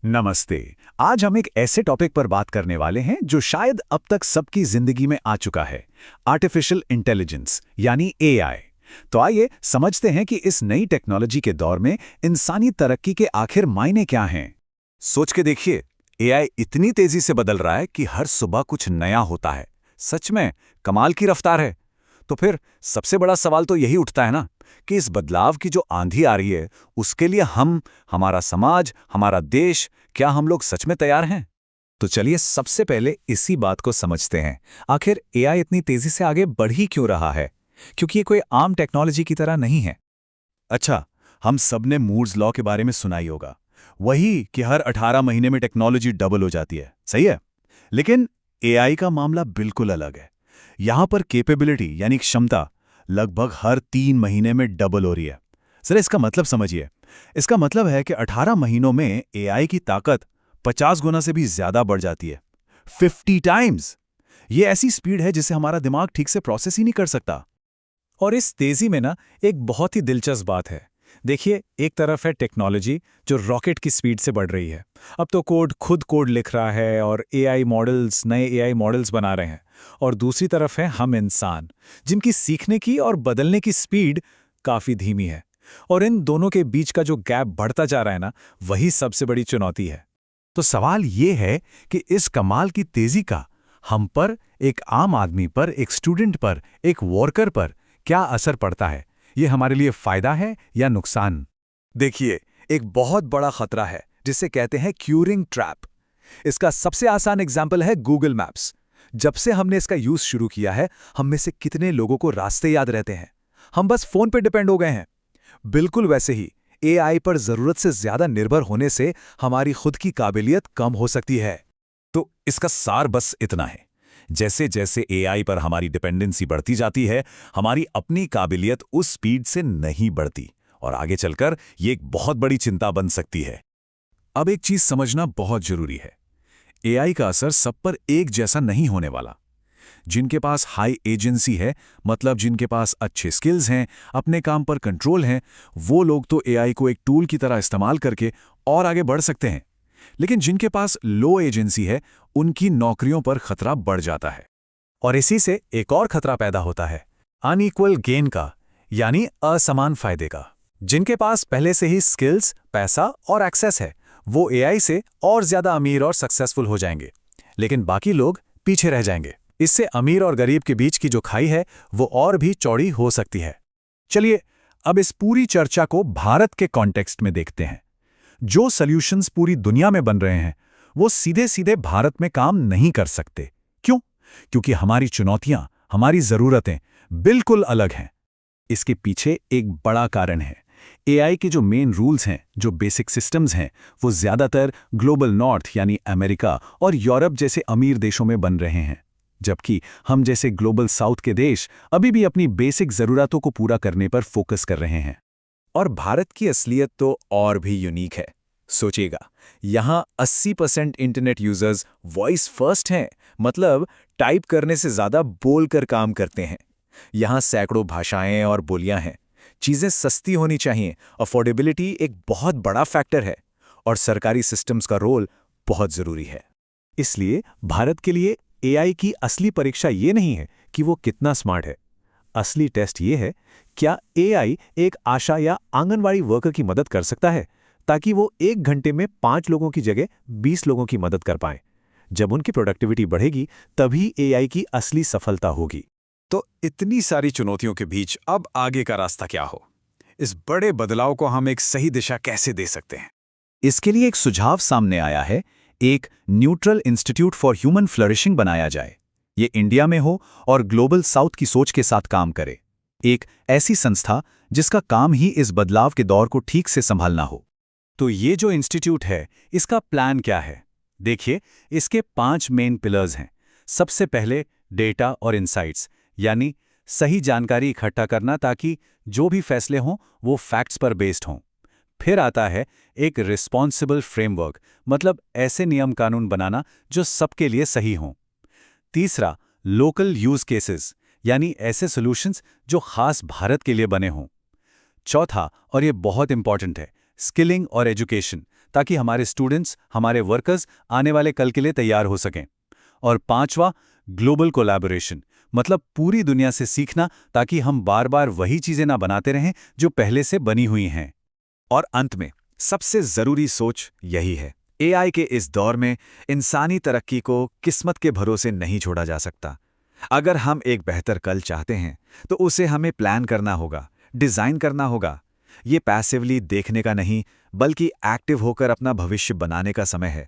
नमस्ते। आज हम एक ऐसे टॉपिक पर बात करने वाले हैं जो शायद अब तक सबकी जिंदगी में आ चुका है, आर्टिफिशियल इंटेलिजेंस यानी एआई। तो आइए समझते हैं कि इस नई टेक्नोलॉजी के दौर में इंसानी तरक्की के आखिर मायने क्या हैं। सोच के देखिए, एआई इतनी तेजी से बदल रहा है कि हर सुबह कुछ नया होता है। सच में कमाल की रफ्तार है। तो फिर सबसे बड़ा सवाल तो यही उठता है ना कि इस बदलाव की जो आंधी आ रही है, उसके लिए हमारा समाज, हमारा देश, क्या हम लोग सच में तैयार हैं? तो चलिए सबसे पहले इसी बात को समझते हैं। आखिर एआई इतनी तेजी से आगे बढ़ ही क्यों रहा है? क्योंकि ये कोई आम टेक्नोलॉजी की तरह नहीं है। अच्छा, हम सबने मूर्स लॉ के बारे में सुना ही होगा। वही कि हर 18 महीने में टेक्नोलॉजी डबल हो जाती है, सही है? लेकिन एआई का मामला बिल्कुल अलग है। यहां पर कैपेबिलिटी यानी क्षमता लगभग हर 3 महीने में डबल हो रही है। सर, इसका मतलब समझिए। इसका मतलब है कि 18 महीनों में एआई की ताकत 50 गुना से भी ज्यादा बढ़ जाती है। 50 टाइम्स! ये ऐसी स्पीड है जिसे हमारा दिमाग ठीक से प्रोसेस ही नहीं कर सकता। और इस तेजी में ना एक बहुत ही दिलचस्प बात है। देखिए, एक तरफ है टेक्नोलॉजी जो रॉकेट की स्पीड से बढ़ रही है। अब तो कोड खुद कोड लिख रहा है और नए एआई मॉडल्स बना रहे हैं। और दूसरी तरफ है हम इंसान, जिनकी सीखने की और बदलने की स्पीड काफी धीमी है। और इन दोनों के बीच का जो गैप बढ़ता जा रहा है ना, वही सबसे बड़ी चुनौती है। तो सवाल ये है कि इस कमाल की तेजी का हम पर, एक आम आदमी पर, एक स्टूडेंट पर, एक वर्कर पर क्या असर पड़ता है? ये हमारे लिए फायदा है या नुकसान? देखिए, एक बहुत बड़ा खतरा है जिसे कहते हैं क्यूरिंग ट्रैप। इसका सबसे आसान एग्जाम्पल है गूगल मैप्स। जब से हमने इसका यूज शुरू किया है, हम में से कितने लोगों को रास्ते याद रहते हैं? हम बस फोन पे डिपेंड हो गए हैं। बिल्कुल वैसे ही एआई पर जरूरत से ज्यादा निर्भर होने से हमारी खुद की काबिलियत कम हो सकती है। तो इसका सार बस इतना है, जैसे जैसे एआई पर हमारी डिपेंडेंसी बढ़ती जाती है, हमारी अपनी काबिलियत उस स्पीड से नहीं बढ़ती और आगे चलकर ये एक बहुत बड़ी चिंता बन सकती है। अब एक चीज समझना बहुत जरूरी है। एआई का असर सब पर एक जैसा नहीं होने वाला। जिनके पास हाई एजेंसी है, मतलब जिनके पास अच्छे स्किल्स हैं, अपने काम पर कंट्रोल हैं, वो लोग तो एआई को एक टूल की तरह इस्तेमाल करके और आगे बढ़ सकते हैं। लेकिन जिनके पास लो एजेंसी है, उनकी नौकरियों पर खतरा बढ़ जाता है। और इसी से एक और खतरा पैदा होता है, अनइक्वल गेन का, यानी असमान फायदे का। जिनके पास पहले से ही स्किल्स, पैसा और एक्सेस है, वो एआई से और ज्यादा अमीर और सक्सेसफुल हो जाएंगे, लेकिन बाकी लोग पीछे रह जाएंगे। इससे अमीर और गरीब के बीच की जो खाई है, वो और भी चौड़ी हो सकती है। चलिए अब इस पूरी चर्चा को भारत के कॉन्टेक्स्ट में देखते हैं। जो सॉल्यूशंस पूरी दुनिया में बन रहे हैं, वो सीधे सीधे भारत में काम नहीं कर सकते। क्यों? क्योंकि हमारी चुनौतियां, हमारी जरूरतें बिल्कुल अलग हैं। इसके पीछे एक बड़ा कारण है। एआई के जो मेन रूल्स हैं, जो बेसिक सिस्टम्स हैं, वो ज्यादातर ग्लोबल नॉर्थ यानी अमेरिका और यूरोप जैसे अमीर देशों में बन रहे हैं, जबकि हम जैसे ग्लोबल साउथ के देश अभी भी अपनी बेसिक जरूरतों को पूरा करने पर फोकस कर रहे हैं। और भारत की असलियत तो और भी यूनिक है। सोचिएगा, यहाँ 80% इंटरनेट यूजर्स वॉइस फर्स्ट हैं, मतलब टाइप करने से ज्यादा बोलकर काम करते हैं। यहाँ सैकड़ों भाषाएं और बोलियां हैं। चीजें सस्ती होनी चाहिए, अफोर्डेबिलिटी एक बहुत बड़ा फैक्टर है, और सरकारी सिस्टम्स का रोल बहुत जरूरी है। इसलिए भारत के लिए एआई की असली परीक्षा ये नहीं है कि वो कितना स्मार्ट है। असली टेस्ट ये है, क्या एआई एक आशा या आंगनवाड़ी वर्कर की मदद कर सकता है, ताकि वो 1 घंटे में 5 लोगों की जगह 20 लोगों की मदद कर पाएं। जब उनकी प्रोडक्टिविटी बढ़ेगी, तभी एआई की असली सफलता होगी। तो इतनी सारी चुनौतियों के बीच अब आगे का रास्ता क्या हो? इस बड़े बदलाव को हम एक सही दिशा कैसे दे सकते हैं? इसके लिए एक सुझाव सामने आया है, एक neutral institute for human flourishing बनाया जाए। ये इंडिया में हो और ग्लोबल साउथ की सोच के साथ काम करे। एक ऐसी संस्था जिसका काम ही इस बदलाव के दौर को ठीक से संभालना हो। तो ये जो इंस्टीट्यूट है, इसका प्लान क्या है? देखिए, इसके 5 मेन पिलर्स हैं। सबसे पहले डेटा और इंसाइट्स, यानी सही जानकारी इकट्ठा करना ताकि जो भी फैसले हों वो फैक्ट्स पर बेस्ड हों। फिर आता है एक रिस्पॉन्सिबल फ्रेमवर्क, मतलब ऐसे नियम कानून बनाना जो सबके लिए सही हों। तीसरा, लोकल यूज केसेस, यानी ऐसे सॉल्यूशंस जो खास भारत के लिए बने हों। चौथा, और ये बहुत इंपॉर्टेंट है, स्किलिंग और एजुकेशन, ताकि हमारे स्टूडेंट्स, हमारे वर्कर्स आने वाले कल के लिए तैयार हो सकें। और पांचवा, ग्लोबल कोलैबोरेशन, मतलब पूरी दुनिया से सीखना ताकि हम बार बार वही चीजें ना बनाते रहें जो पहले से बनी हुई हैं। और अंत में सबसे जरूरी सोच यही है, एआई के इस दौर में इंसानी तरक्की को किस्मत के भरोसे नहीं छोड़ा जा सकता। अगर हम एक बेहतर कल चाहते हैं तो उसे हमें प्लान करना होगा, डिजाइन करना होगा। ये पैसिवली देखने का नहीं, बल्कि एक्टिव होकर अपना भविष्य बनाने का समय है।